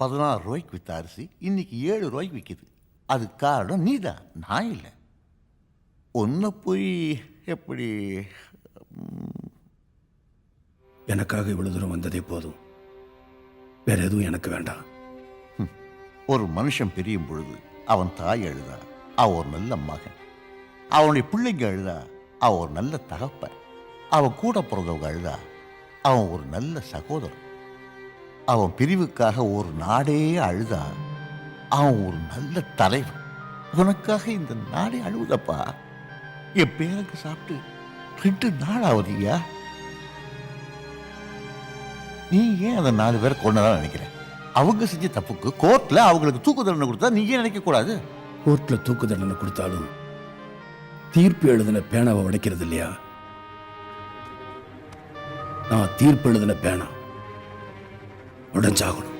16 ரூபாய்க்கு வித்த அரிசி இன்னைக்கு 7 ரூபாய்க்கு விற்கிது. அது காரணம் நீதான், நான் இல்லை. ஒன்ன போய் எப்படி? எனக்காக இவ்வளவு தூரம் வந்ததே போதும், வேற எதுவும் எனக்கு வேண்டாம். ஒரு மனுஷன் பிரியும் பொழுது அவன் தாய் அழுதா அவன் ஒரு நல்ல மகன், அவனுடைய பிள்ளைங்க அழுதா அவன் ஒரு நல்ல தகப்பன், அவன் கூட பிறந்தவங்க அழுதா அவன் ஒரு நல்ல சகோதரன், அவன் பிரிவுக்காக ஒரு நாடே அழுதா அவன் ஒரு நல்ல தலைவன். உனக்காக இந்த நாடே அழுவுதப்பா. என் பேருக்கு சாப்பிட்டு 2 நாள் ஆகுதுயா. நீ ஏன் அந்த 4 பேரை கொண்டதான் நினைக்கிற? அவங்க செஞ்ச தப்புக்கு கோர்ட்ல அவங்களுக்கு தூக்கு தண்டனை கொடுத்தா நீ ஏன் நினைக்க கூடாது? கோர்ட்ல தூக்கு தண்டனை கொடுத்தாலும் தீர்ப்பு எழுதின பேனாவை உடைக்கிறது இல்லையா? நான் தீர்ப்பு எழுதின பேனா உடைஞ்சாகணும்.